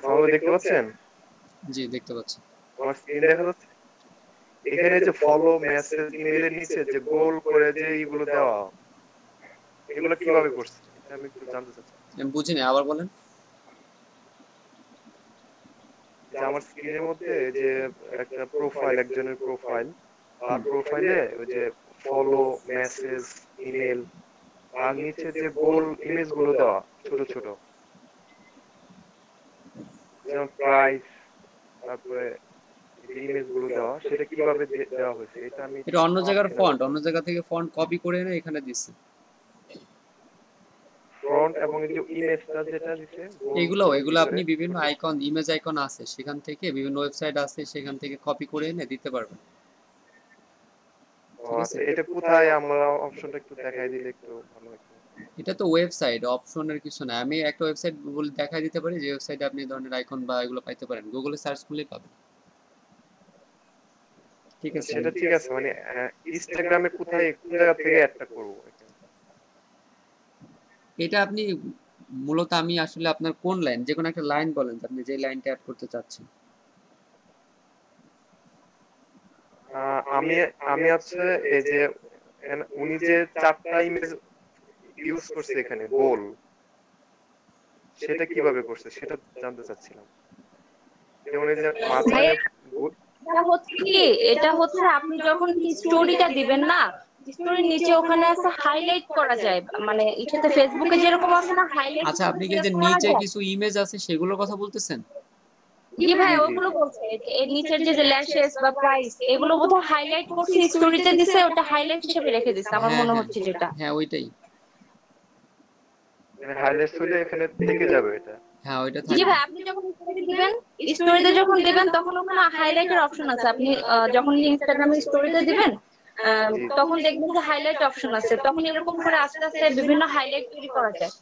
সামনে দেখতে পাচ্ছেন? জি দেখতে পাচ্ছি। আমার স্ক্রিন দেখা যাচ্ছে? এখানে যে ফলো মেসেজ ইমেইলের নিচে যে গোল করে যে এইগুলো দেওয়া, এগুলো কিভাবে করছে এটা আমি একটু জানতে চাচ্ছি। আমি বুঝিনি, আবার বলেন। যে আমার স্ক্রিনের মধ্যে যে একটা প্রোফাইল, একজনের প্রোফাইল, তার প্রোফাইলে ওই যে ফলো মেসেজ ইমেল, তার নিচে যে গোল ইমেজ গুলো দেওয়া ছোট ছোট, যেমন প্রাইস, তারপরে যে ইমেজ গুলো দেওয়া, সেটা কিভাবে দেওয়া হয়েছে এটা আমি এটা অন্য জায়গার পাচ্ছি না ফন্ট, বুঝতে। অন্য জায়গা থেকে ফন্ট কপি করে এনে এখানে দিচ্ছে। ফ্রন্ট এবং এই যে ইমেজটা যেটা দিছে গোল ই এগুলো করে আপনি বিভিন্ন ছোট, আইকন, ইমেজ আইকন আছে সেখান থেকে, বিভিন্ন ওয়েবসাইট আছে সেখান থেকে কপি করে এনে দিতে পারবেন। ও ঠিক আছে, আচ্ছা, এটা কোথায় আমরা অপশনটা একটু দেখাই দিলে একটু ভালো হতো। এটা তো ওয়েবসাইট, অপশনের কিছু না। আমি একটা ওয়েবসাইট বলে দেখাই দিতে পারি যে ওয়েবসাইটে আপনি এই ধরনের আইকন বা এগুলো পাইতে পারেন, গুগলে সার্চ করলেই পাবেন। ঠিক আছে, সেটা ঠিক আছে, মানে ইনস্টাগ্রামে কোথায় কোন জায়গা থেকে অ্যাডটা করব এখানে? এটা আপনি মূলত, আমি আসলে আপনার কোন লাইন, যে কোনো একটা লাইন বলেন যে আপনি যে লাইনটা অ্যাড করতে চাচ্ছেন। আমি আমি আছে এই যে উনি যে চারটা ইমেজ ইউজ করছে এখানে গোল, সেটা কিভাবে করছে সেটা জানতে চাচ্ছিলাম। যেমন এই যে মাঝখানে ভাইয়া, এটা হচ্ছে কি, এটা হচ্ছে আপনি যখন স্টোরিটা দিবেন না, স্টোরির নিচে ওখানে আছে হাইলাইট করা যায়, মানে এটাতে ফেসবুকে যেরকম আছে না হাইলাইট আচ্ছা, আপনি কি যে করা নিচে যায়। কিছু ইমেজ আছে সেগুলোর কথা বলতেছেন? জি ভাই, জি জি ওগুলো জি। বলছে এর নিচের যে ল্যাশেস বা প্রাইস, এগুলো বোধহয় হাইলাইট করছে স্টোরিতে দিছে, ওটা হাইলাইট হিসেবে রেখে দিছে আমার হ্যাঁ মনে হ্যাঁ হচ্ছে যেটা। হ্যাঁ, ওইটাই। মানে হাইলাইটস হইলে এখানে থেকে যাবে এটা। হ্যাঁ, ওইটা জি থাকবে। ভাই, আপনি যখন স্টোরি দিবেন, স্টোরিতে যখন দিবেন তখন ওখানে হাইলাইটের অপশন আছে। আপনি যখন ইনস্টাগ্রামে স্টোরিতে দিবেন, জি জি। তখন দেখবেন যে হাইলাইট অপশন আছে, তখন এরকম করে আস্তে আস্তে বিভিন্ন হাইলাইট তৈরি করা যায়।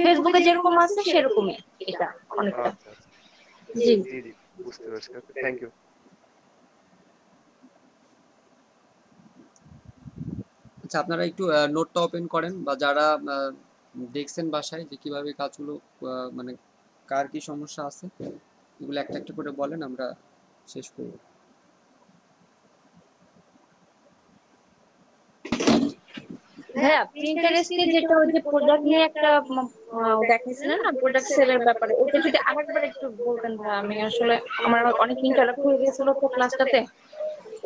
ফেসবুকে যেরকম আছে সেরকমই এটা অনেকটা। আচ্ছা আচ্ছা। জি জি জি, বুঝতে পারছি। ওকে, থ্যাংক ইউ। আচ্ছা, আপনারা একটু নোটটা ওপেন করেন, বা যারা দেখছেন বাসায় যে কিভাবে কাজগুলো, মানে কার কি সমস্যা আছে, এগুলো একটা একটা করে বলেন, আমরা শেষ করব। ভাইয়া, প্রিন্টারেস্টে যেটা ওই যে প্রোডাক্ট নিয়ে একটা দেখাইছিলেন না, প্রোডাক্ট সেলের ব্যাপারে, ওটা যদি আরেকবার একটু বলতেন ভাই। আমি আসলে আমার অনেক ইন্টারাপ্ট হয়ে গেছিল তো ক্লাসটাতে।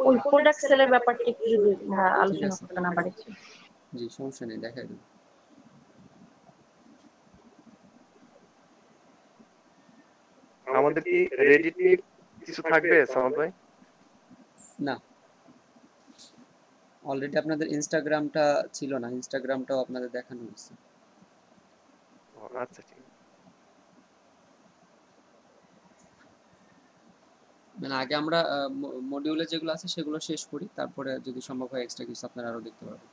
ওই প্রোডাক্ট সেলের ব্যাপারটা একটু যদি ঠিক আলোচনা আছে, করতেন আবার একটু। জি সমস্যা নেই, দেখাই দেবো। আমাদের কি রেডিট নিয়ে কিছু থাকবে সামাদ ভাই? না, অলরেডি আপনাদের ইনস্টাগ্রামটা ছিল না, ইনস্টাগ্রামটাও আপনাদের দেখানো হয়েছে। ও আচ্ছা, ঠিক আছে। মানে আগে আমরা মডিউলে যেগুলো আছে সেগুলো শেষ করি, তারপরে যদি সম্ভব হয় এক্সট্রা কিছু আপনারা আরো দেখতে পারবেন।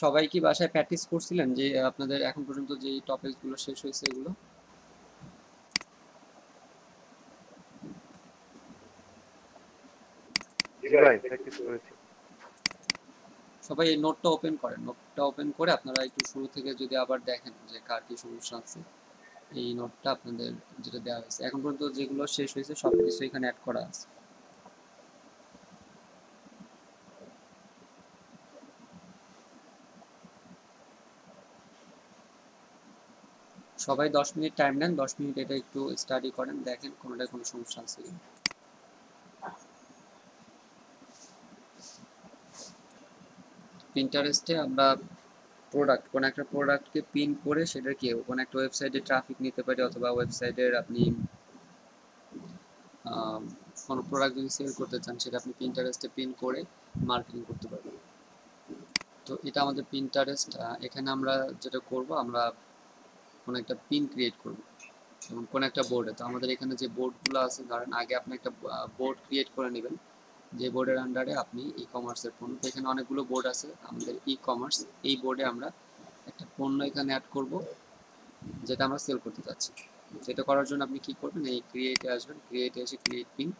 সবাই কি বাসায় প্র্যাকটিস করছিলেন যে আপনাদের এখন পর্যন্ত যে টপিকসগুলো শেষ হয়েছে এগুলো? জি ভাই, প্র্যাকটিস করেছি। সবাই এই নোটটা ওপেন করেন, নোটটা ওপেন করে আপনারা একটু শুরু থেকে যদি আবার দেখেন যে কার কি সমস্যা আছে। এই নোটটা আপনাদের যেটা দেওয়া হয়েছে এখন পর্যন্ত, যেগুলো শেষ হয়েছে সবকিছু এখানে অ্যাড করা আছে। সবাই 10 মিনিট টাইম নেন, 10 মিনিট এটা একটু স্টাডি করেন, দেখেন কোনোটায় কোনো সমস্যা আছে কিনা। পিন্টারেস্টে আমরা প্রোডাক্ট, কোন একটা প্রোডাক্টকে পিন করে সেটাকে কোন একটা ওয়েবসাইটে ট্রাফিক নিতে পারি, অথবা ওয়েবসাইটের আপনি কোনো প্রোডাক্ট যদি সেল করতে চান সেটা আপনি পিন্টারেস্টে পিন করে মার্কেটিং করতে পারবেন। তো এটা আমাদের পিন্টারেস্ট। এখানে আমরা যেটা করব, আমরা কোন একটা পিন ক্রিয়েট করব, যেমন কোন একটা বোর্ডে। তো আমাদের এখানে যে বোর্ডগুলো আছে, ধরেন আগে আপনি একটা বোর্ড ক্রিয়েট করে নেবেন, যে বোর্ডের আন্ডারে আপনি ই কমার্সের পণ্য, তো এখানে অনেকগুলো বোর্ড আছে আমাদের ই কমার্স, এই বোর্ডে আমরা একটা পণ্য এখানে অ্যাড করব যেটা আমরা সেল করতে চাচ্ছি। সেটা করার জন্য আপনি কি করবেন, এই ক্রিয়েটে আসবেন, ক্রিয়েটে এসে ক্রিয়েট পিন।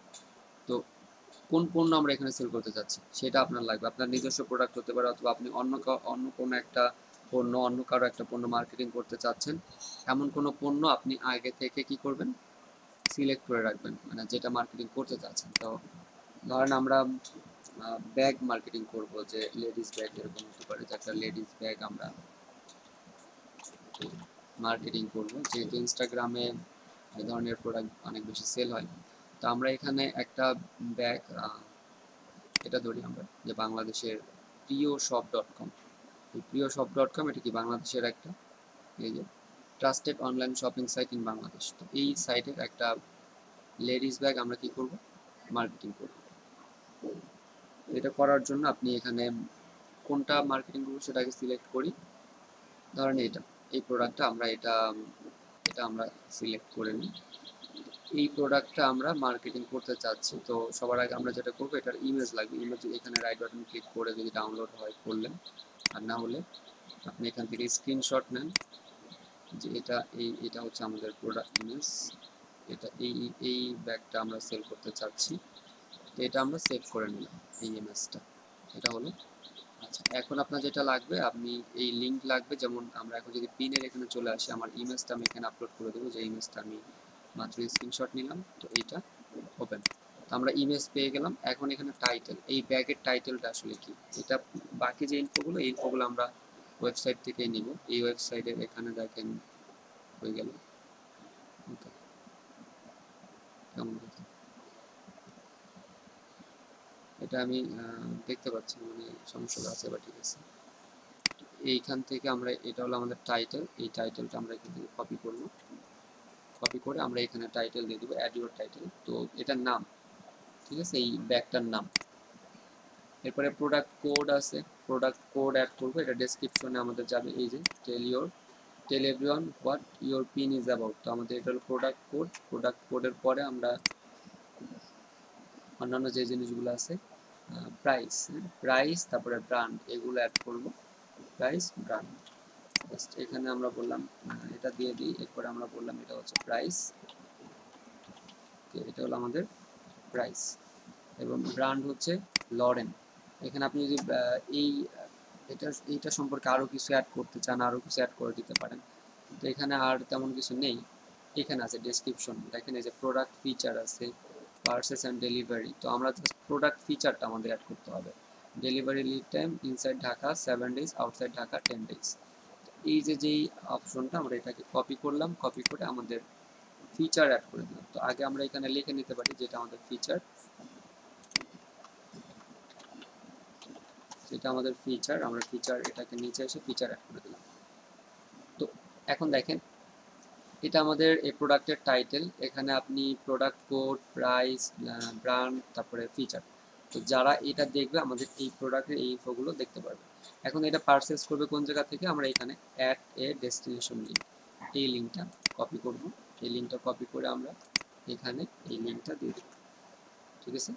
তো কোন পণ্য আমরা এখানে সেল করতে চাচ্ছি সেটা আপনার লাগবে, আপনার নিজস্ব প্রোডাক্ট হতে পারে, অথবা আপনি অন্য কোনো একটা পণ্য, অন্য কারো একটা পণ্য মার্কেটিং করতে চাচ্ছেন, এমন কোনো পণ্য আপনি আগে থেকে কি করবেন, সিলেক্ট করে রাখবেন, মানে যেটা মার্কেটিং করতে চাচ্ছেন। তো ধরেন আমরা ব্যাগ মার্কেটিং করব, যে লেডিস ব্যাগ, এরকম হতে পারে যে একটা লেডিস ব্যাগ আমরা মার্কেটিং করব, যেহেতু ইনস্টাগ্রামে এই ধরনের প্রোডাক্ট অনেক বেশি সেল হয়। তো আমরা এখানে একটা ব্যাগ, এটা ধরি আমরা যে বাংলাদেশের প্রিয় শপ ডট কম, এই প্রিয় শপ ডট কম এটা কি বাংলাদেশের একটা এই যে trusted online shopping site in Bangladesh. তো এই সাইটের একটা লেডিস ব্যাগ আমরা কি করব, মার্কেটিং করব। এটা করার জন্য আপনি এখানে কোনটা মার্কেটিং করবো সেটাকে সিলেক্ট করি, ধরেন এই প্রোডাক্টটা আমরা এটা এটা আমরা সিলেক্ট করে নিই, এই প্রোডাক্টটা আমরা মার্কেটিং করতে চাচ্ছি। তো সবার আগে আমরা যেটা করবো, এটার ইমেজ লাগবে, ইমেজ এখানে রাইট বাটন ক্লিক করে যদি ডাউনলোড হয় করলেন, আর না হলে আপনি এখান থেকে স্ক্রিনশট নেন যে এটা হচ্ছে আমাদের প্রোডাক্ট ইমেজ, এটা এই ব্যাগটা আমরা সেল করতে চাচ্ছি। তো এটা আমরা সেভ করে নিলাম এই ইমেজটা, এটা হলো। আচ্ছা, এখন আপনার যেটা লাগবে, আপনি এই লিঙ্ক লাগবে, যেমন আমরা এখন যদি পিনের এখানে চলে আসি, আমার ইমেজটা আমি এখানে আপলোড করে দেবো, যে ইমেজটা আমি মাত্র স্ক্রিনশট নিলাম, তো এইটা ওপেন। তো আমরা ইমেজ পেয়ে গেলাম। এখন এখানে টাইটেল, এই ব্যাগের টাইটেলটা আসলে কি, এটা বাকি যে ইনফোগুলো, এই ইনফোগুলো আমরা ওয়েবসাইট থেকেই নিব। এই ওয়েবসাইটের এখানে দেখেন হয়ে গেল, কেমন কথা, এটা আমি দেখতে পাচ্ছি, মানে সমস্যা আছে, বা ঠিক আছে। এইখান থেকে আমরা, এটা হলো আমাদের টাইটেল, এই টাইটেলটা আমরা এখান থেকে কপি করব, কপি করে আমরা এখানে টাইটেল দিয়ে দেবো, অ্যাড ইউর টাইটেল। তো এটার নাম, ঠিক আছে, এই ব্যাগটার নাম। এরপরে প্রোডাক্ট কোড আছে, প্রোডাক্ট কোড অ্যাড করবো, এটা ডেসক্রিপশনে আমাদের যাবে, এই যে tell everyone what your pin is about. তো আমাদের এটা হলো প্রোডাক্ট কোড, প্রোডাক্ট কোডের পরে আমরা অন্যান্য যে জিনিসগুলো আছে, প্রাইস, প্রাইস, তারপরে ব্র্যান্ড, এগুলো অ্যাড করব, প্রাইস, ব্র্যান্ড। জাস্ট এখানে আমরা বললাম এটা দিয়ে দিই, এরপরে আমরা বললাম এটা হচ্ছে প্রাইস, এটা হলো আমাদের প্রাইস, এবং ব্র্যান্ড হচ্ছে লরেন। এখানে আপনি যদি এই এইটা সম্পর্কে আরও কিছু অ্যাড করতে চান, আরও কিছু অ্যাড করে দিতে পারেন। তো এখানে আর তেমন কিছু নেই, এখানে আছে ডেসক্রিপশন, দেখেন এই যে প্রোডাক্ট ফিচার আছে, পার্সেস অ্যান্ড ডেলিভারি। তো আমরা জাস্ট প্রোডাক্ট ফিচারটা আমাদের অ্যাড করতে হবে, delivery lead time inside Dhaka 7 days, outside Dhaka 10 days। এই যে যেই অপশনটা, আমরা এটাকে কপি করলাম, কপি করে আমাদের ফিচার অ্যাড করে দিলাম। তো আগে আমরা এখানে লিখে নিতে পারি যেটা আমাদের ফিচার, যেটা আমাদের ফিচার, আমরা ফিচার এটাকে নিচে এসে ফিচার অ্যাড করে দিলাম। তো এখন দেখেন এটা আমাদের এই প্রোডাক্টের টাইটেল, এখানে আপনি প্রোডাক্ট কোড, প্রাইস, ব্র্যান্ড, তারপরে ফিচার। তো যারা এটা দেখবে আমাদের এই প্রোডাক্টের এই ইনফোগুলো দেখতে পারবে। এখন এটা পারচেস করবে কোন জায়গা থেকে, আমরা এখানে অ্যাড এ ডেস্টিনেশন লিঙ্ক, এই লিঙ্কটা কপি করব, এই লিঙ্কটা কপি করে আমরা এখানে এই লিঙ্কটা দিয়ে দেব, ঠিক আছে।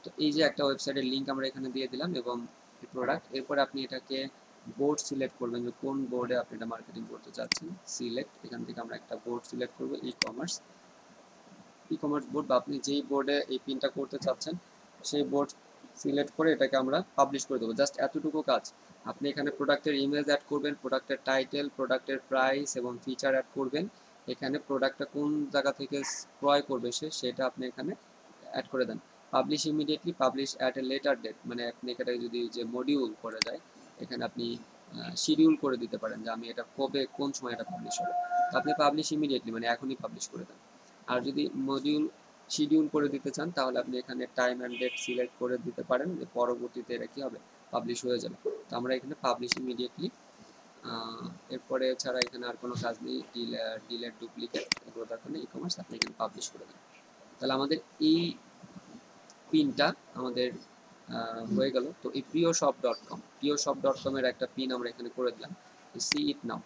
তো এই যে একটা ওয়েবসাইটের লিঙ্ক আমরা এখানে দিয়ে দিলাম, এবং এই প্রোডাক্ট। এরপরে আপনি এটাকে বোর্ড সিলেক্ট করবেন, যে কোন বোর্ডে আপনি এটা মার্কেটিং করতে চাচ্ছেন, সিলেক্ট, এখান থেকে আমরা একটা বোর্ড সিলেক্ট করব, ই কমার্স বোর্ড, বা আপনি যেই বোর্ডে এই পিনটা করতে চাচ্ছেন সেই বোর্ড সিলেক্ট করে এটাকে আমরা পাবলিশ করে দেবো। জাস্ট এতটুকু কাজ। আপনি এখানে প্রোডাক্টের ইমেজ অ্যাড করবেন, প্রোডাক্টের টাইটেল, প্রোডাক্টের প্রাইস এবং ফিচার অ্যাড করবেন। এখানে প্রোডাক্টটা কোন জায়গা থেকে ক্রয় করবে সেটা আপনি এখানে অ্যাড করে দেন। Publish immediately, publish at a later date, মানে আপনি এখানে যদি যে মডিউল করে যায়, এখানে আপনি শিডিউল করে দিতে পারেন যে আমি এটা কবে, কোন সময় এটা পাবলিশ হবে। তো আপনি পাবলিশ ইমিডিয়েটলি মানে এখনই পাবলিশ করে দেন। আর যদি মডিউল শিডিউল করে দিতে চান, তাহলে আপনি এখানে টাইম অ্যান্ড ডেট সিলেক্ট করে দিতে পারেন, যে পরবর্তীতে এটা কি হবে, পাবলিশ হয়ে যাবে। তো আমরা এখানে পাবলিশ ইমিডিয়েটলি, এরপরে ছাড়া এখানে আর কোনো কাজ নেই, ডিলেট, ডুপ্লিকেট, এগুলো দরকার নেই, ই কমার্স আপনি এখানে পাবলিশ করে দেন। তাহলে আমাদের এই পিনটা আমাদের হয়ে গেল। তো এই প্রিয় শপ ডট কম এর একটা পিন আমরা এখানে করে দিলাম, সি ইট নাও।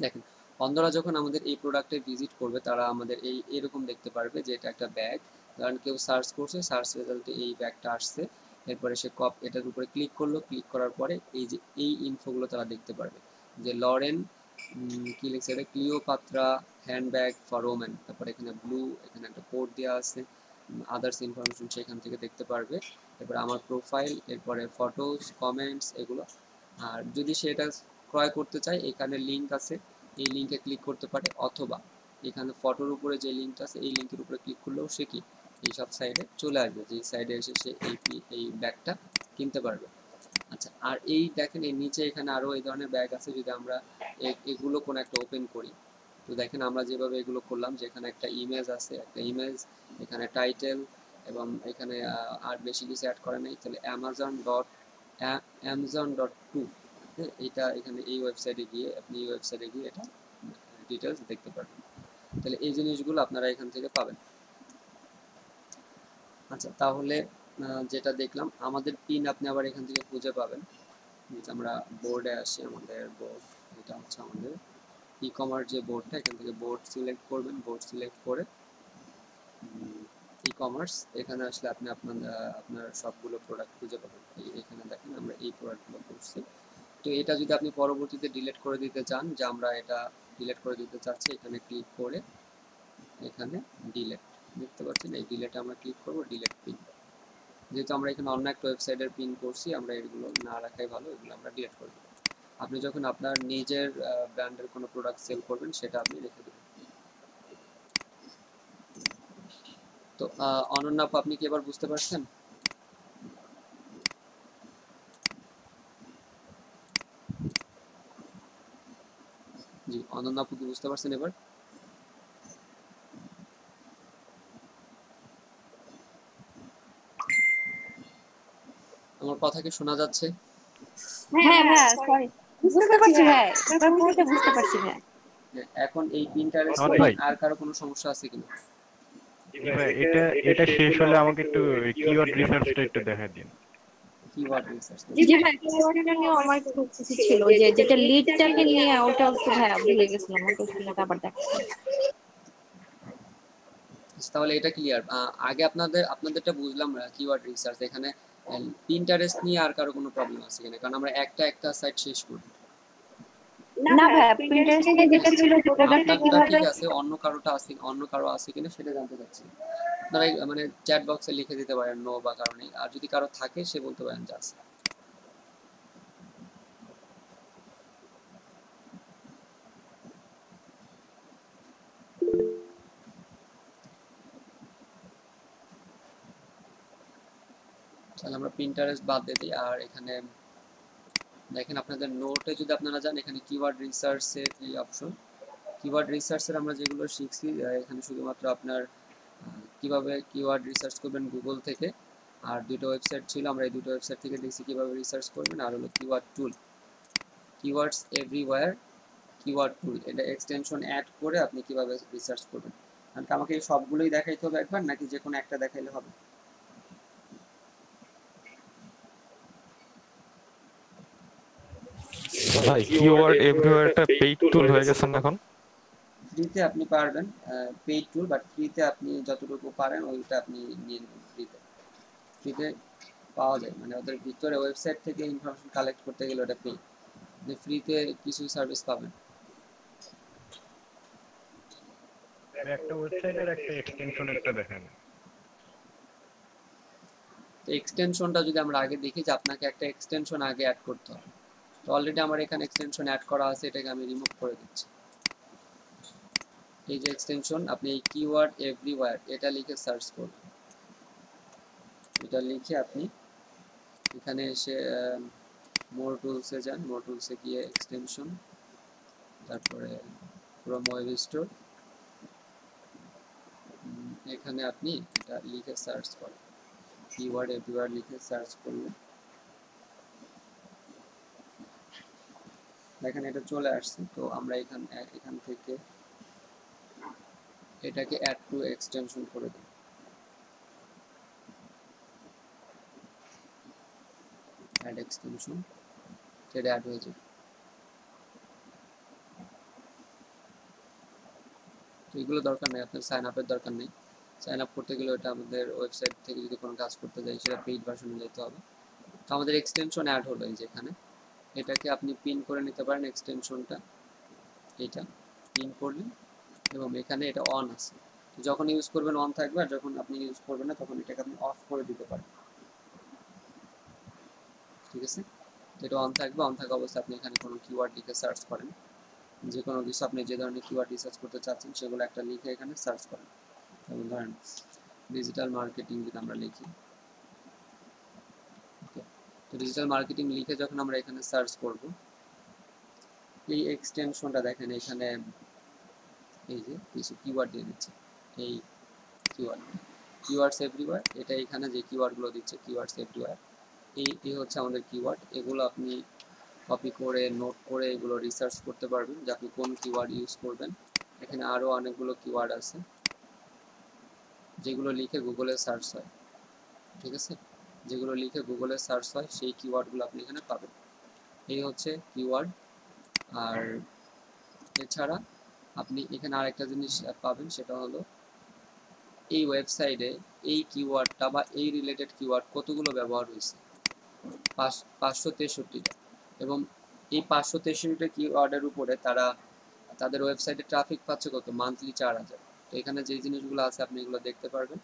দেখেন অন্যরা যখন আমাদের এই প্রোডাক্টে ভিজিট করবে তারা আমাদের এরকম দেখতে পারবে যে এটা একটা ব্যাগ, কারণ কেউ সার্চ করছে, সার্চ রেজাল্টে এই ব্যাগটা আসছে, এরপরে সে এটার উপরে ক্লিক করলো, ক্লিক করার পরে এই যে এই ইনফোগুলো তারা দেখতে পারবে যে লরেন কি লিখছে এটা, ক্লিওপাত্রা হ্যান্ডব্যাগ ফর ওমেন, তারপরে এখানে ব্লু, এখানে একটা কোড দেওয়া আছে, আদার্স ইনফরমেশন সেখান থেকে দেখতে পারবে। এরপরে আমার প্রোফাইল, এরপরে ফটোস, কমেন্টস এগুলো। আর যদি সে এটা ক্রয় করতে চায় এখানে লিঙ্ক আছে, এই লিঙ্কে ক্লিক করতে পারে, অথবা এখানে ফটোর উপরে যে লিঙ্কটা আছে এই লিঙ্কের উপরে ক্লিক করলেও সে কি এই সব সাইডে চলে আসবে, যে সাইডে এসে সে এই ব্যাগটা কিনতে পারবে। আচ্ছা, আর এই দেখেন এর নিচে এখানে আরো এই ধরনের ব্যাগ আছে, যদি আমরা এগুলো কোন একটা ওপেন করি, তো দেখেন আমরা যেভাবে এগুলো করলাম, যেখানে একটা ইমেজ আছে, একটা ইমেজ, এখানে টাইটেল, এবং এখানে আর বেশি কিছু অ্যাড করে নাই, তাহলে amazon.টু, এটা এখানে এই ওয়েবসাইটে গিয়ে আপনি এই ওয়েবসাইটে গিয়ে এটা ডিটেলস দেখতে পারবেন। তাহলে এই জিনিসগুলো আপনারা এখান থেকে পাবেন। আচ্ছা, তাহলে যেটা দেখলাম আমাদের পিন আপনি আবার এখান থেকে খুঁজে পাবেন। আমরা বোর্ডে আসি, আমাদের বোর্ড এটা হচ্ছে আমাদের ই কমার্স যে বোর্ডটা, এখান থেকে বোর্ড সিলেক্ট করবেন, বোর্ড সিলেক্ট করে ই কমার্স এখানে আসলে আপনি আপনার সবগুলো প্রোডাক্ট খুঁজে পাবেন। এখানে দেখেন আমরা এই প্রোডাক্টগুলো করছি। তো এটা যদি আপনি পরবর্তীতে ডিলিট করে দিতে চান, যে আমরা এটা ডিলিট করে দিতে চাচ্ছি, এখানে ক্লিক করে এখানে ডিলিট দেখতে পাচ্ছেন, এই ডিলিটে আমরা ক্লিক করব, ডিলিট পিন। যেহেতু আমরা এখানে অন্য একটা ওয়েবসাইটের পিন করছি, আমরা এগুলো না রাখাই ভালো, এগুলো আমরা ডিলিট করে দেব। আপনি যখন আপনার নিজের ব্র্যান্ডের কোনো প্রোডাক্ট সেল করবেন সেটা আপনি রেখে দেবেন। তো অনন্যা আপু, আপনি কি এবার বুঝতে পারছেন? জি, অনন্যা আপু কি বুঝতে পারছেন এবার? আমার কথা কি শোনা যাচ্ছে? হ্যাঁ ভাইয়া, সরি, বুঝতে পারছি ভাই, আপনার পুরোটা বুঝতে পারছি ভাই। এখন এই পিনটারেস্ট আমার নিয়ে ভাই, আর কারো কোনো সমস্যা আছে কিনা? ভাই এটা এটা শেষ হলে আমাকে একটু কিওয়ার্ড রিসার্চটা একটু দেখা দিন। Keyword research? জি ভাই, কিওয়ার্ডটা নিয়ে আমার একটু কিছু ছিল, যে যেটা লিডটাকে নিয়ে, ওটা একটু ভাইয়া ভুলে গেছিলাম, ওটা শুনে আবার দেখা। তাহলে এটা ক্লিয়ার। আগে আপনাদেরটা বুঝলাম কিওয়ার্ড রিসার্চ, এখানে পিন্টারেস্ট নিয়ে আর কারো কোনো প্রবলেম আছে কিনা, কারণ আমরা একটা সাইট শেষ করি। না ভাইয়া, প্রিন্টারেস্টে যেটা ছিল যে প্রোডাক্টটা আপনারটা কিভাবে, ঠিক আছে, অন্য কারো আছে কিনা সেটা জানতে চাচ্ছি। আপনারা মানে চ্যাট বক্সে লিখে দিতে পারেন নো বা কারণে, আর যদি কারো থাকে সে বলতে পারেন যে আছে। তাহলে আমরা পিন্টারেস্ট বাদ দিয়ে দিই। আর এখানে দেখেন আপনাদের নোটে যদি আপনারা যান, এখানে কিওয়ার্ড রিসার্চের এই অপশন, কিওয়ার্ড রিসার্চের আমরা যেগুলো শিখছি, এখানে শুধুমাত্র আপনার কিভাবে কিওয়ার্ড রিসার্চ করবেন গুগল থেকে, আর দুটো ওয়েবসাইট ছিল, আমরা এই দুটো ওয়েবসাইট থেকে দেখছি কিভাবে রিসার্চ করবেন, আর হলো কিওয়ার্ড টুল, কিওয়ার্ডস এভরিওয়্যার কিওয়ার্ড টুল, এটা এক্সটেনশন অ্যাড করে আপনি কিভাবে রিসার্চ করবেন। কারণ আমাকে এই সবগুলোই দেখাইতে হবে একবার, নাকি যে কোনো একটা দেখাইলে হবে? ভাই কিওয়ার্ড এভরিওয়্যারটা পেইড টুল হয়ে গেছে না এখন? ফ্রিতে আপনি পারবেন, পেইড টুল, বাট ফ্রিতে আপনি যতটুকু পারেন ওইটা আপনি নিয়ে নেবেন। ফ্রিতে পাওয়া যায়, মানে ওদের ভিতরে ওয়েবসাইট থেকে ইনফরমেশন কালেক্ট করতে গেলে ওটা পেইড, আপনি ফ্রিতে কিছু সার্ভিস পাবেন। একটা ওয়েবসাইটের একটা এক্সটেনশন একটা দেখেন। তো এক্সটেনশনটা যদি আমরা আগে দেখি, যে আপনাকে একটা এক্সটেনশন আগে অ্যাড করতে হবে, তো অলরেডি আমার এখানে এক্সটেনশন অ্যাড করা আছে, এটাকে আমি রিমুভ করে দিচ্ছি। এই যে এক্সটেনশন, আপনি এই কিওয়ার্ড এভরিওয়্যার এটা লিখে সার্চ করবেন, এটা লিখে আপনি এখানে এসে মোর টুলসে যান, মোর টুলসে গিয়ে এক্সটেনশন, তারপরে ক্রোম ওয়েব স্টোর, এখানে আপনি এটা লিখে সার্চ করেন, কিওয়ার্ড এভরিওয়্যার লিখে সার্চ করলে দেখেন এটা চলে আসছে। তো আমরা এখান থেকে এটাকে অ্যাড টু এক্সটেনশন করে দিই, অ্যাড এক্সটেনশন, সেটা অ্যাড হয়ে যাবে। তো এগুলো দরকার নেই, আপনার সাইন আপের দরকার নেই। সাইন আপ করতে গেলে ওটা আমাদের ওয়েবসাইট থেকে যদি কোনো কাজ করতে যাই সেটা পেইড ভার্সনে যেতে হবে। তো আমাদের এক্সটেনশন অ্যাড হলো এই যে এখানে, এটাকে আপনি পিন করে নিতে পারেন এক্সটেনশনটা, এটা পিন করলেন এবং এখানে এটা অন আছে, যখন ইউজ করবেন অন থাকবে, আর যখন আপনি ইউজ করবেন না তখন এটাকে আপনি অফ করে দিতে পারেন, ঠিক আছে। এটা অন থাকবে, অন থাকা অবস্থায় আপনি এখানে কোনো কিওয়ার্ড লিখে সার্চ করেন, যে কোনো কিছু আপনি যে ধরনের কিওয়ার্ড রিসার্চ করতে চাচ্ছেন সেগুলো একটা লিখে এখানে সার্চ করেন। যেমন ধরেন ডিজিটাল মার্কেটিং যদি আমরা লিখি, ওকে, তো ডিজিটাল মার্কেটিং লিখে যখন আমরা এখানে সার্চ করব, এই এক্সটেনশনটা দেখেন এখানে এই যে কিছু কিওয়ার্ড দিয়ে দিচ্ছে, এই কিওয়ার্ডস এভরিওয়্যার, এটা এখানে যে কিওয়ার্ডগুলো দিচ্ছে কিওয়ার্ডস এভরিওয়্যার, এই হচ্ছে আমাদের কিওয়ার্ড। এগুলো আপনি কপি করে নোট করে এগুলো রিসার্চ করতে পারবেন যে আপনি কোন কিওয়ার্ড ইউজ করবেন। এখানে আরও অনেকগুলো কিওয়ার্ড আছে যেগুলো লিখে গুগলে সার্চ হয়, ঠিক আছে, যেগুলো লিখে গুগলে সার্চ হয় সেই কিওয়ার্ডগুলো আপনি এখানে পাবেন। এই হচ্ছে কিওয়ার্ড। আর এছাড়া আপনি এখানে আরেকটা জিনিস পাবেন, সেটা হলো এই ওয়েবসাইটে এই কিওয়ার্ডটা বা এই রিলেটেড কিওয়ার্ড কতগুলো ব্যবহার হয়েছে, 563টা, এবং এই 563টা কিওয়ার্ডের উপরে তারা তাদের ওয়েবসাইটে ট্রাফিক পাচ্ছে কত, মান্থলি 4000। তো এখানে যে জিনিসগুলো আছে আপনি এগুলো দেখতে পারবেন,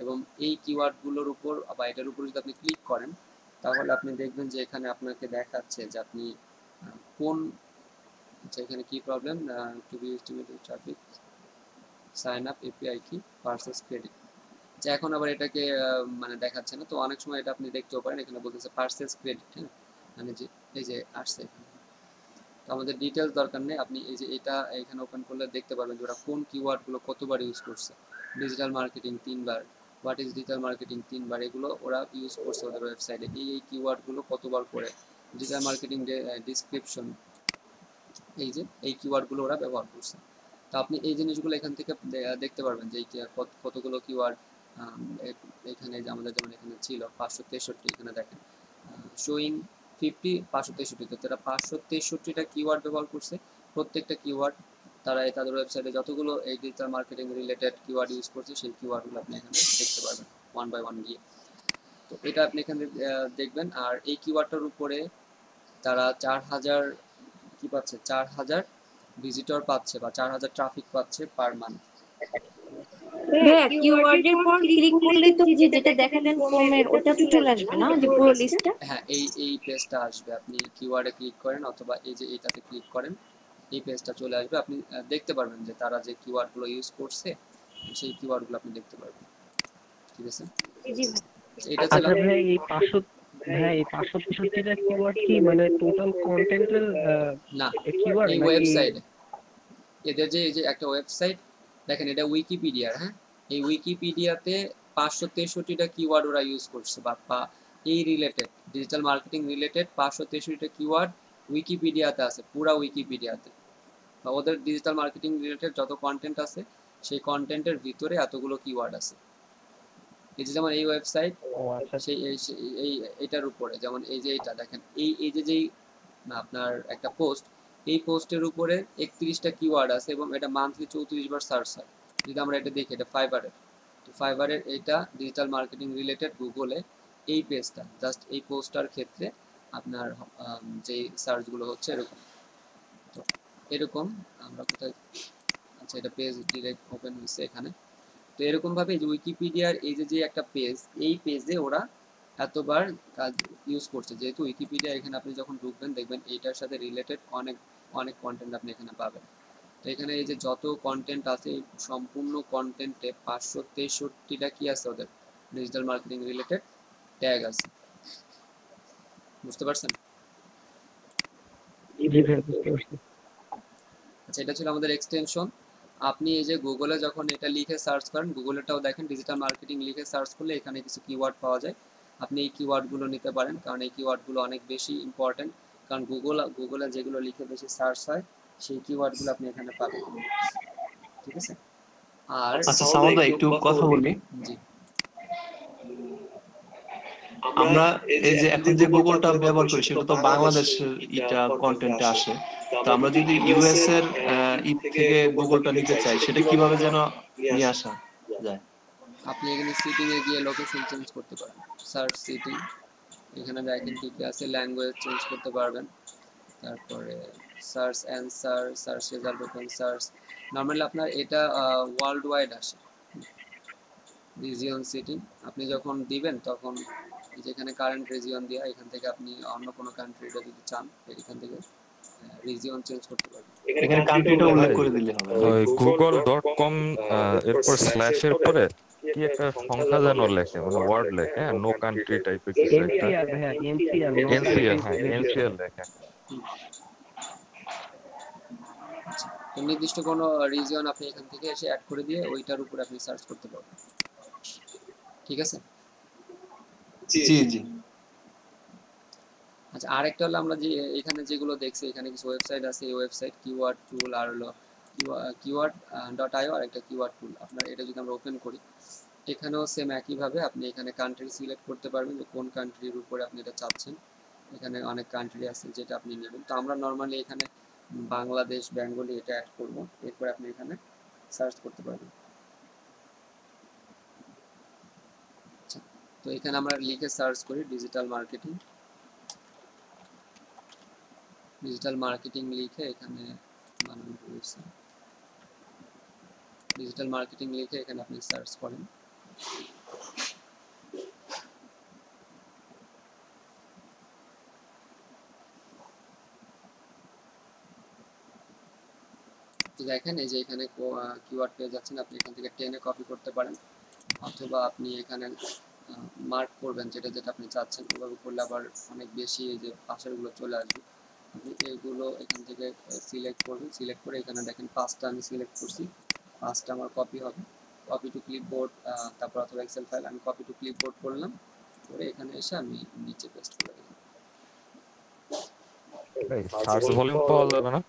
এবং এই কিওয়ার্ডগুলোর উপর বা এটার উপর যদি আপনি ক্লিক করেন তাহলে আপনি দেখবেন যে এখানে আপনাকে দেখাচ্ছে যে আপনি কোন, আচ্ছা এখানে কি problem, to be estimated traffic, sign up API কি, পারচেজ ক্রেডিট, যে এখন আবার এটাকে মানে দেখাচ্ছে না। তো অনেক সময় এটা আপনি দেখতেও পারেন, এখানে বলতেছে পারচেজ ক্রেডিট, হ্যাঁ, মানে যে এই যে আসছে এখানে। তো আমাদের ডিটেলস দরকার নেই, আপনি এই যে এটা এখানে ওপেন করলে দেখতে পারবেন যে ওরা কোন কিওয়ার্ডগুলো কতবার ইউজ করছে। ডিজিটাল মার্কেটিং 3বার, হোয়াট ইজ ডিজিটাল মার্কেটিং 3বার, এগুলো ওরা ইউজ করছে ওদের ওয়েবসাইটে, এই কিওয়ার্ডগুলো কতবার করে। ডিজিটাল মার্কেটিং ডিসক্রিপশন, এই যে এই কিওয়ার্ডগুলো ওরা ব্যবহার করছে। তো আপনি এই জিনিসগুলো এখান থেকে দেখতে পারবেন যে কতগুলো কিওয়ার্ড এখানে, যে আমাদের যেমন এখানে ছিল 563, এখানে দেখেন শোয়িং 50 563, তো তারা 563টা কিওয়ার্ড ব্যবহার করছে। প্রত্যেকটা কিওয়ার্ড তারা তাদের ওয়েবসাইটে যতগুলো এই digital marketing related keyword use করছে সেই কিওয়ার্ডগুলো আপনি এখানে দেখতে পারবেন ওয়ান বাই ওয়ান গিয়ে। তো এটা আপনি এখানে দেখবেন। আর এই কিওয়ার্ডটার উপরে তারা 4000 কি পাচ্ছে, 4000 ভিজিটর পাচ্ছে বা 4000 ট্রাফিক পাচ্ছে পার মান্থ। হ্যাঁ, কিওয়ার্ডের পর ক্লিক করলে তো যে যেটা দেখালেন ক্রোমের ওটা তো চলে আসবে না, যে পুরো লিস্টটা? হ্যাঁ, এই পেজটা আসবে, আপনি কিওয়ার্ডে ক্লিক করেন অথবা এই যে এইটাতে ক্লিক করেন, এই পেজটা চলে আসবে। আপনি দেখতে পারবেন যে তারা যে কিওয়ার্ডগুলো ইউজ করছে সেই কিওয়ার্ডগুলো আপনি দেখতে পারবেন, ঠিক আছে। জি এটা ছিল আচ্ছা ভাই, এই 563টা কিওয়ার্ড কি মানে টোটাল কন্টেন্টের না, কিওয়ার্ড এই নাকি? ওয়েবসাইটে এদের যে এই যে একটা ওয়েবসাইট দেখেন, এটা উইকিপিডিয়ার, হ্যাঁ, এই উইকিপিডিয়াতে 563টা কিওয়ার্ড ওরা ইউজ করছে বা এই রিলেটেড ডিজিটাল মার্কেটিং রিলেটেড 563টা কিওয়ার্ড উইকিপিডিয়াতে আছে, পুরা উইকিপিডিয়াতে, বা ওদের ডিজিটাল মার্কেটিং রিলেটেড যত কন্টেন্ট আছে সেই কন্টেন্টের ভিতরে এতগুলো কিওয়ার্ড আছে। এই যে যেমন এই ওয়েবসাইট, ও আচ্ছা, সেই এই এটার উপরে যেমন এই যে এটা দেখেন, এই যে যেই আপনার একটা পোস্ট, এই পোস্টের উপরে 31টা কিওয়ার্ড আছে এবং এটা মান্থলি 34 বার সার্চ হয়। যদি আমরা এটা দেখি, এটা ফাইবারের, তো ফাইবারের এটা ডিজিটাল মার্কেটিং রিলেটেড গুগলে এই পেজটা, জাস্ট এই পোস্টটার ক্ষেত্রে আপনার যে সার্চগুলো হচ্ছে এরকম। তো এরকম আমরা কোথায়, আচ্ছা এটা পেজ ডিরেক্ট ওপেন হয়েছে এখানে। তো এরকম ভাবে যে উইকিপিডিয়ার এই যে একটা পেজ, এই পেজে ওরা এতবার কাজ ইউজ করছে, যেহেতু উইকিপিডিয়া এখানে আপনি যখন ঢুকবেন দেখবেন এইটার সাথে রিলেটেড অনেক অনেক কন্টেন্ট আপনি এখানে পাবেন। তো এখানে এই যে যত কন্টেন্ট আছে এই সম্পূর্ণ কন্টেন্টে 563টা কি আছে ওদের ডিজিটাল মার্কেটিং রিলেটেড ট্যাগ আছে, বুঝতে পারছেন? জি ভাই বুঝতে পারছি। আচ্ছা, এটা ছিল আমাদের এক্সটেনশন। আপনি এই যে গুগলে যখন এটা লিখে সার্চ করেন, গুগলেটাও দেখেন ডিজিটাল মার্কেটিং লিখে সার্চ করলে এখানে কিছু কিওয়ার্ড পাওয়া যায়, আপনি এই কিওয়ার্ডগুলো নিতে পারেন, কারণ এই কিওয়ার্ডগুলো অনেক বেশি ইম্পর্টেন্ট, কারণ গুগলে যেগুলো লিখে বেশি সার্চ হয় সেই কিওয়ার্ডগুলো আপনি এখানে পাবেন, ঠিক আছে। আর আচ্ছা সামন্ত একটু কথা বলি। জি, আমরা এই যে এখন যে গুগলটা ব্যবহার করি সেটা তো বাংলাদেশের এটা কন্টেন্টে আসে, তো আমরা যদি ইউএস এর ই থেকে গুগলটা নিতে চাই সেটা কিভাবে যেন নিয়ে আসা যায়? আপনি এখানে সিটিং এ গিয়ে লোকেশন চেঞ্জ করতে পারেন, সার্চ সিটিং, এখানে দেখেন কি কি আছে, ল্যাঙ্গুয়েজ চেঞ্জ করতে পারবেন, তারপরে search answer, search result open search. Normally আপনার এটা ওয়ার্ল্ড ওয়াইড আসে। রিজিয়ন সিটিং আপনি যখন দিবেন তখন যেখানে কারেন্ট রিজিয়ন দেওয়া, এখান থেকে আপনি অন্য কোনো কান্ট্রিটা যদি চান এখান থেকে রিজিয়ন চেঞ্জ করতে পারবেন। এখানে কান্ট্রিটা উল্লেখ করে দিলে হবে। ওই google.com এরপর স্ল্যাশের পরে কি একটা সংখ্যা যেন লেখে, মানে ওয়ার্ড লেখে, হ্যাঁ, নো কান্ট্রি টাইপের কিছু একটা, এনসিআর ভাইয়া, এনসিআর এনসিএল, হ্যাঁ এনসিএল লেখে। তো নির্দিষ্ট কোনো রিজিয়ন আপনি এখান থেকে এসে অ্যাড করে দিয়ে ওইটার উপর আপনি সার্চ করতে পারবেন। ঠিক আছে? জি জি। আচ্ছা, আরেকটা হলো আমরা যে এখানে যেগুলো দেখছি, এখানে কিছু ওয়েবসাইট আছে, এই ওয়েবসাইট কিওয়ার্ড টুল আর হলো keyword.io আর একটা কিওয়ার্ড টুল। আপনার এটা যদি আমরা ওপেন করি, এখানেও সেম একইভাবে আপনি এখানে কান্ট্রি সিলেক্ট করতে পারবেন যে কোন কান্ট্রির উপরে আপনি এটা চাচ্ছেন। এখানে অনেক কান্ট্রি আছে যেটা আপনি নেবেন। তো আমরা নর্মালি এখানে বাংলাদেশ, বেঙ্গলি এটা অ্যাড করব, এরপর আপনি এখানে সার্চ করতে পারবেন। আচ্ছা, তো এখানে আমরা লিখে সার্চ করি ডিজিটাল মার্কেটিং। ডিজিটাল মার্কেটিং লিখে এখানে বানানো রয়েছে, ডিজিটাল মার্কেটিং লিখে এখানে আপনি সার্চ করেন। তো দেখেন এই যে এখানে কিওয়ার্ড পেয়ে যাচ্ছেন, আপনি এখান থেকে টেনে কপি করতে পারেন, অথবা আপনি এখানে মার্ক করবেন যেটা যেটা আপনি চাচ্ছেন। ওভাবে করলে আবার অনেক বেশি এই যে পাশেরগুলো চলে আসবে। আপনি এইগুলো এখান থেকে সিলেক্ট করবেন, সিলেক্ট করে এখানে দেখেন 5টা আমি সিলেক্ট করছি, 5টা আমার কপি হবে। কপি টু ক্লিপবোর্ড, তারপর অথবা এক্সেল ফাইল আমি কপি টু ক্লিপবোর্ড করলাম, করে এখানে এসে আমি নিচে পেস্ট করে দিলাম। সার্চ ভলিউম পাওয়া যাবে না?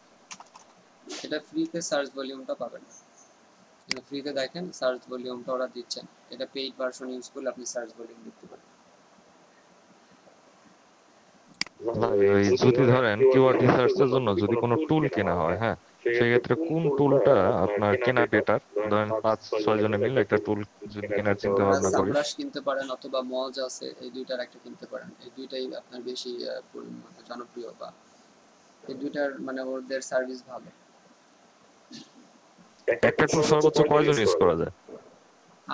এটা ফ্রিতে সার্চ ভলিউমটা পাবেন না। এটা ফ্রিতে দেখেন সার্চ ভলিউমটা ওরা দিচ্ছেন, এটা পেইড ভার্সন ইউজ করলে আপনি সার্চ ভলিউম দেখতে পারেন। ওই যদি ধরেন কিওয়ার্ড রিসার্চের জন্য যদি কোনো টুল কেনা হয়, হ্যাঁ, সেক্ষেত্রে কোন টুলটা আপনার কেনা বেটার? ধরেন 5-6 জনে মিলে একটা টুল যদি কেনার চিন্তা ভাবনা করি, সামরাশ কিনতে পারেন অথবা মজ আছে, এই দুইটার একটা কিনতে পারেন। এই দুইটাই আপনার বেশি জনপ্রিয়, বা এই দুইটার মানে ওদের সার্ভিস ভালো। একটা টুল সর্বোচ্চ কয়জন ইউজ করা যায়?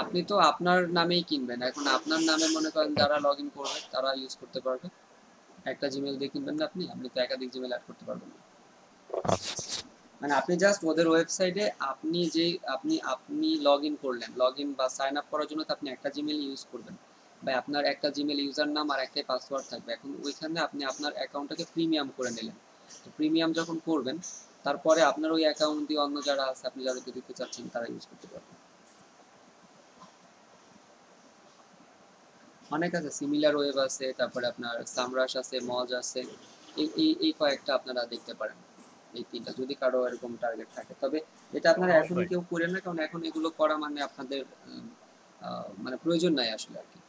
আপনি তো আপনার নামেই কিনবেন, এখন আপনার নামে মনে করেন যারা লগ ইন করবে তারা ইউজ করতে পারবে। একটা জিমেল দিয়ে কিনবেন না আপনি, আপনি তো একাধিক জিমেল অ্যাড করতে পারবেন না। আচ্ছা, মানে আপনি জাস্ট ওদের ওয়েবসাইটে আপনি যে আপনি লগ ইন করলেন, লগ ইন বা সাইন আপ করার জন্য তো আপনি একটা জিমেল ইউজ করবেন, বা আপনার একটা জিমেল ইউজার নাম আর একটাই পাসওয়ার্ড থাকবে। এখন ওইখানে আপনি আপনার অ্যাকাউন্টটাকে প্রিমিয়াম করে নিলেন। তো প্রিমিয়াম যখন করবেন, তারপরে আপনার ওই অ্যাকাউন্ট দিয়ে অন্য যারা আছে আপনি যাদেরকে দিতে চাচ্ছেন তারা ইউজ করতে পারবেন। অনেক আছে, সিমিলার ওয়েব আছে, তারপরে আপনার সামরাশ আছে, মজ আছে, এই কয়েকটা আপনারা দেখতে পারেন, এই তিনটা, যদি কারো এরকম টার্গেট থাকে। তবে এটা আপনারা এখনই কেউ করেন না, কারণ এখন এগুলো করা মানে আপনাদের মানে প্রয়োজন নাই আসলে আর কি।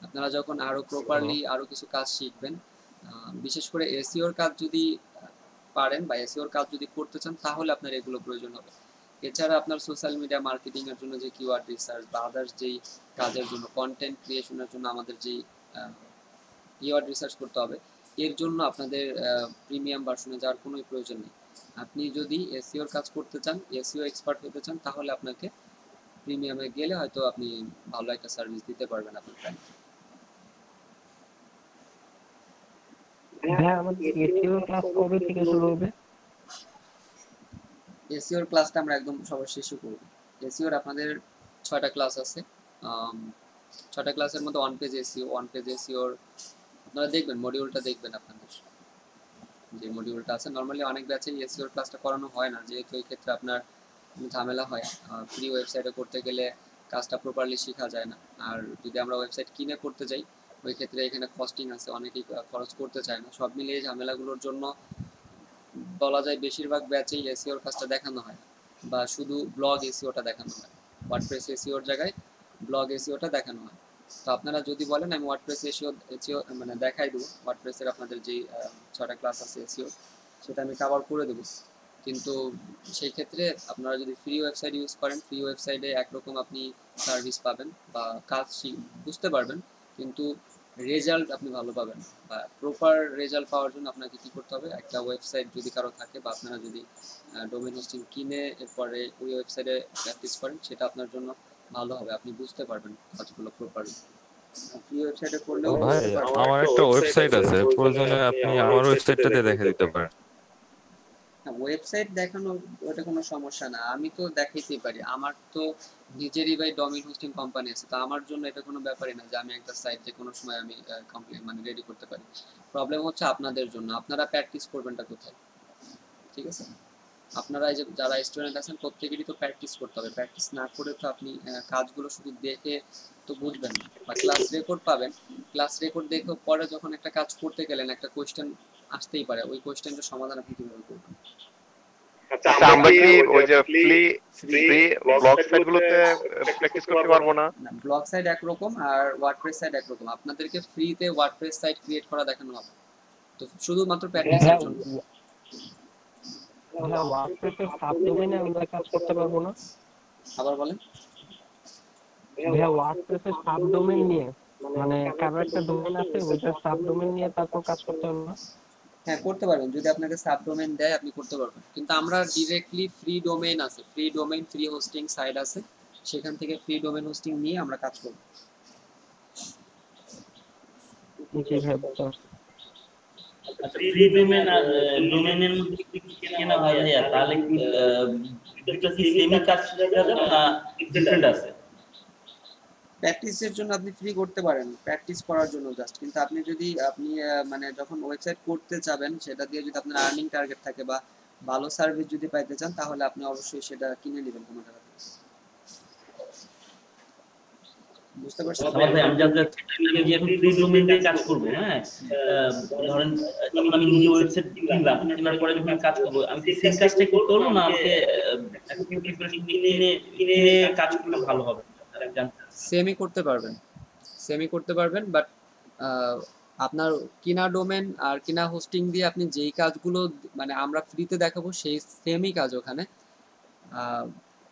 আপনারা যখন আরো প্রপারলি আরো কিছু কাজ শিখবেন, বিশেষ করে এসইওর কাজ যদি পারেন বা এসইওর কাজ যদি করতে চান, তাহলে আপনার এগুলো প্রয়োজন হবে। এছাড়া আপনার সোশ্যাল মিডিয়া মার্কেটিং এর জন্য যে কিওয়ার্ড রিসার্চ বা আদার্স যেই কাজের জন্য, কন্টেন্ট ক্রিয়েশনের জন্য আমাদের যেই কিওয়ার্ড রিসার্চ করতে হবে, এর জন্য আপনাদের প্রিমিয়াম ভার্সনে যাওয়ার কোনো প্রয়োজন নেই। আপনি যদি এসইওর কাজ করতে চান, এসইও এক্সপার্ট হতে চান, তাহলে আপনাকে প্রিমিয়ামে গেলে হয়তো আপনি ভালো একটা সার্ভিস দিতে পারবেন আপনার ক্লায়েন্টকে। হ্যাঁ, আমাদের এসইও ক্লাস কবে থেকে শুরু হবে? এসইওর ক্লাসটা আমরা একদম সবার শেষে করব। এসইওর আপনাদের 6টা ক্লাস আছে। 6টা ক্লাসের মধ্যে ওয়ান পেজ এসইওর আপনারা দেখবেন, মডিউলটা দেখবেন আপনাদের যে মডিউলটা আছে। নর্মালি অনেক ব্যাচে এসইওর ক্লাসটা করানো হয় না, যেহেতু এই ক্ষেত্রে আপনার ঝামেলা হয়। ফ্রি ওয়েবসাইটে করতে গেলে কাজটা প্রপারলি শেখা যায় না, আর যদি আমরা ওয়েবসাইট কিনে করতে যাই ওই ক্ষেত্রে এখানে কস্টিং আছে, অনেকেই খরচ করতে চায় না। সব মিলিয়ে ঝামেলাগুলোর জন্য বলা যায় বেশিরভাগ ব্যাচেই এসইওর কাজটা দেখানো হয়, বা শুধু ব্লগ এসইওটা দেখানো হয়। ওয়ার্ডপ্রেস এসইওর জায়গায় ব্লগ এসইওটা দেখানো হয়। তো আপনারা যদি বলেন আমি ওয়ার্ডপ্রেস এসিও এসিও মানে দেখাই দেবো, ওয়ার্ডপ্রেসের আপনাদের যেই 6টা ক্লাস আছে এসিও, সেটা আমি কভার করে দেবো। কিন্তু সেই ক্ষেত্রে আপনারা যদি ফ্রি ওয়েবসাইট ইউজ করেন, ফ্রি ওয়েবসাইটে একরকম আপনি সার্ভিস পাবেন বা কাজ বুঝতে পারবেন, কিন্তু রেজাল্ট আপনি ভালো পাবেন না। বা প্রপার রেজাল্ট পাওয়ার জন্য আপনাকে কি করতে হবে, একটা ওয়েবসাইট যদি কারো থাকে বা আপনারা যদি ডোমেইন হোস্টিং কিনে এরপরে ওই ওয়েবসাইটে প্র্যাকটিস করেন, সেটা আপনার জন্য ভালো হবে, আপনি বুঝতে পারবেন কাজগুলো প্রপারলি। ফ্রি ওয়েবসাইটে করলেও ভাই বুঝতে পারবেন। আমার একটা ওয়েবসাইট আছে, প্রয়োজনে আপনি আমার ওয়েবসাইটটাতে দেখা দিতে পারেন। ওয়েবসাইট দেখানো ওটা কোনো সমস্যা না, আমি তো দেখাইতেই পারি। আমার তো নিজেরই ভাই ডোমেইন হোস্টিং কোম্পানি আছে, তো আমার জন্য এটা কোনো ব্যাপারই না যে আমি একটা সাইট যে কোনো সময় আমি কমপ্লিট মানে রেডি করতে পারি। প্রবলেম হচ্ছে আপনাদের জন্য, আপনারা প্র্যাকটিস করবেনটা কোথায়? ঠিক আছে, আপনারা এই যে যারা স্টুডেন্ট আছেন প্রত্যেকেরই তো প্র্যাকটিস করতে হবে। প্র্যাকটিস না করে তো আপনি কাজগুলো শুধু দেখে তো বুঝবেন না। বা ক্লাস রেকর্ড পাবেন, ক্লাস রেকর্ড দেখে পরে যখন একটা কাজ করতে গেলেন একটা কোয়েশ্চেন আসতেই পারে, ওই কোয়েশ্চেনটার সমাধান আপনি কিভাবে করবেন? আচ্ছা, আমরা কি ওই যে ফ্রি ব্লগ সাইট গুলোতে প্র্যাকটিস করতে পারবো না? না, ব্লগ সাইট একরকম আর ওয়ার্ডপ্রেস সাইট একরকম। আপনাদেরকে ফ্রিতে ওয়ার্ডপ্রেস সাইট ক্রিয়েট করা দেখানো হবে, তো শুধুমাত্র প্র্যাকটিসের জন্য। হ্যাঁ, ওয়ার্ডপ্রেসের সাবডোমেইনে আমরা কাজ করতে পারবো না? আবার বলেন। ভাইয়া ওয়ার্ডপ্রেসের সাবডোমেইন নিয়ে, মানে কারো একটা ডোমেইন আছে ওইটার সাবডোমেইন নিয়ে তারপর কাজ করতে পারবো না? হ্যাঁ, করতে পারবেন, যদি আপনাকে সাবডোমেইন দেয় আপনি করতে পারবেন। কিন্তু আমরা ডিরেক্টলি ফ্রি ডোমেইন আছে, free domain free hosting site আছে, সেখান থেকে ফ্রি ডোমেইন হোস্টিং নিয়ে আমরা কাজ করব। জি ভাই, বুঝতে পারছি। আচ্ছা, ফ্রি ডোমেইন আর ডোমেইনের মধ্যে কি কেনা হয় ভাইয়া? তাহলে কি দুটো কি সেমই কাজ করা যাবে না ডিফারেন্ট আছে? প্র্যাকটিসের জন্য আপনি ফ্রি করতে পারেন, প্র্যাকটিস করার জন্য জাস্ট। কিন্তু আপনি যদি আপনি মানে যখন ওয়েবসাইট করতে যাবেন সেটা দিয়ে যদি আপনার আর্নিং টার্গেট থাকে বা ভালো সার্ভিস যদি পাইতে চান, তাহলে আপনি অবশ্যই সেটা কিনে নেবেন কোনো টাকা দিয়ে। বুঝতে পারছেন? আমার ভাই আমি যাতে আমি যে এখন ফ্রি ডোমেইন দিয়ে কাজ করব, হ্যাঁ, ধরেন যখন আমি নিজে ওয়েবসাইট কিনলাম, কেনার পরে যখন কাজ করব, আমি কি সেম কাজটাই করতে পারবো না আমাকে একটা প্রিপারেশন কিনে কাজ করলে ভালো হবে? সেমই করতে পারবেন, সেমই করতে পারবেন, বাট আপনার কিনা ডোমেন আর কিনা হোস্টিং দিয়ে আপনি যেই কাজগুলো মানে আমরা ফ্রিতে দেখাবো সেই সেমই কাজ ওখানে।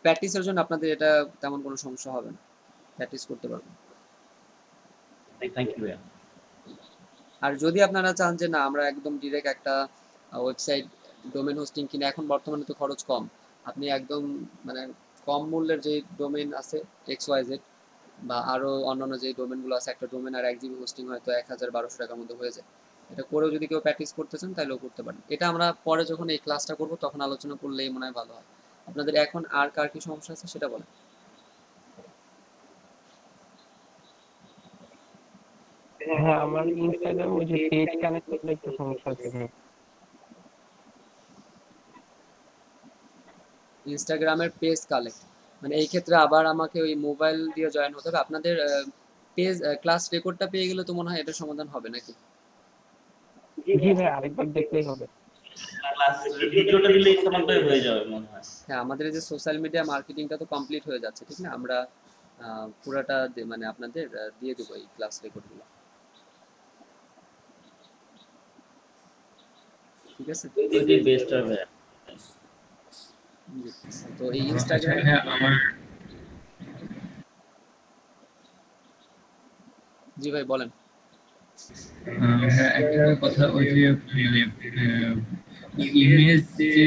প্র্যাকটিসের জন্য আপনাদের এটা তেমন কোনো সমস্যা হবে না, প্র্যাকটিস করতে পারবেন। থ্যাংক ইউ ভাইয়া। আর যদি আপনারা চান যে না আমরা একদম ডিরেক্ট একটা ওয়েবসাইট ডোমেন হোস্টিং কিনে, এখন বর্তমানে তো খরচ কম, আপনি একদম মানে কম মূল্যের যে ডোমেন আছে XYZ বা আরো অন্যান্য যে ডোমেনগুলো আছে, একটা ডোমেন আর 1 GB হোস্টিং হয়তো 1000-1200 টাকার মধ্যে হয়ে যায়। এটা করেও যদি কেউ প্র্যাকটিস করতে চান তাহলেও করতে পারেন। এটা আমরা পরে যখন এই ক্লাসটা করব তখন আলোচনা করলেই মনে হয় ভালো হয়। আপনাদের এখন আর কার কি সমস্যা আছে সেটা বলেন। হ্যাঁ, আমার ইনস্টাগ্রামে ওই যে পেজ কানেক্ট করতে একটু সমস্যা আছে ভাই। ইনস্টাগ্রামের পেজ কালেক্ট মানে এই ক্ষেত্রে আবার আমাকে ওই মোবাইল দিয়ে জয়েন হতে হবে। আপনাদের পেজ ক্লাস রেকর্ডটা পেয়ে গেলে তো মনে হয় এটা সমাধান হবে নাকি? জি ভাই, আরেকবার দেখলেই হবে। ক্লাস ভিডিওটা দিলেই সমাধান হয়ে যাবে মনে হয়। হ্যাঁ, আমাদের এই যে সোশ্যাল মিডিয়া মার্কেটিংটা তো কমপ্লিট হয়ে যাচ্ছে, ঠিক না? আমরা পুরাটা মানে আপনাদের দিয়ে দেবো এই ক্লাস রেকর্ডগুলো, ঠিক আছে? ওইটাই বেস্ট হবে। তো এই ইনস্টাগ্রাম আমার জি ভাই বলেন। একটা কথা, ওই যে ইমেজ যে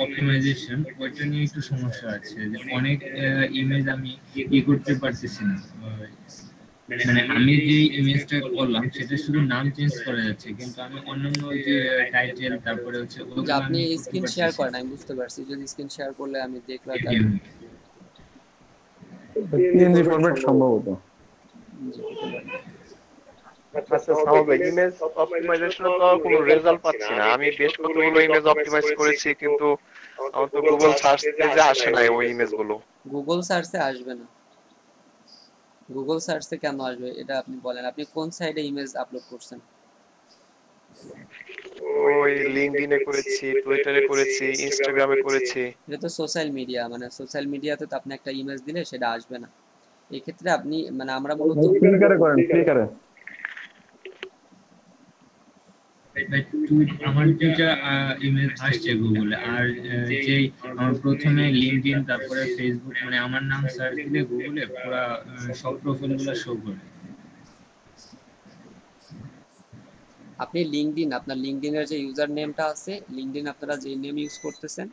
অপটিমাইজেশন ওইটা নিয়ে একটু সমস্যা আছে, যে অনেক ইমেজ আমি করতে পারতেছি না। মানে আমি যে ইমেজটা করলাম সেটা শুধু নাম চেঞ্জ করা যাচ্ছে, কিন্তু আমি অন্যান্য যে টাইটেল তারপরে হচ্ছে যে আপনি স্ক্রিন শেয়ার করেন, আমি বুঝতে পারছি। যদি স্ক্রিন শেয়ার করলে আমি দেখলাম পিএনজি ফরম্যাট সম্ভবত। আচ্ছা স্বাভাবিক, ইমেজ অপটিমাইজেশন তো কোনো রেজাল্ট পাচ্ছি না। আমি বেশ কতগুলো ইমেজ অপটিমাইজ করেছি, কিন্তু আমার তো গুগল সার্চ পেজে আসে না ওই ইমেজগুলো। গুগল সার্চে আসবে না। গুগল সার্চে কেন আসবে এটা আপনি বলেন। আপনি কোন সাইটে ইমেজ আপলোড করছেন? ওই লিংকডইনে করেছি, টুইটারে করেছি, ইনস্টাগ্রামে করেছি। এটা তো সোশ্যাল মিডিয়া, মানে সোশ্যাল মিডিয়াতে তো আপনি একটা ইমেজ দিলে সেটা আসবে না। এই ক্ষেত্রে আপনি মানে আমরা মূলত ফ্লিকারে করেন, ফ্লিকারে। আমার যেটা ইমেজ আসছে গুগলে, আর যে আমার প্রথমে লিঙ্কডইন তারপরে ফেসবুক, মানে আমার নাম সার্চ দিলে গুগলে পুরো সব প্রোফাইলগুলো শো করে। আপনি লিঙ্কডইন, আপনার লিঙ্কডইনের যে ইউজার নেমটা আছে, লিঙ্কডইন আপনারা যে নেম ইউজ করতেছেন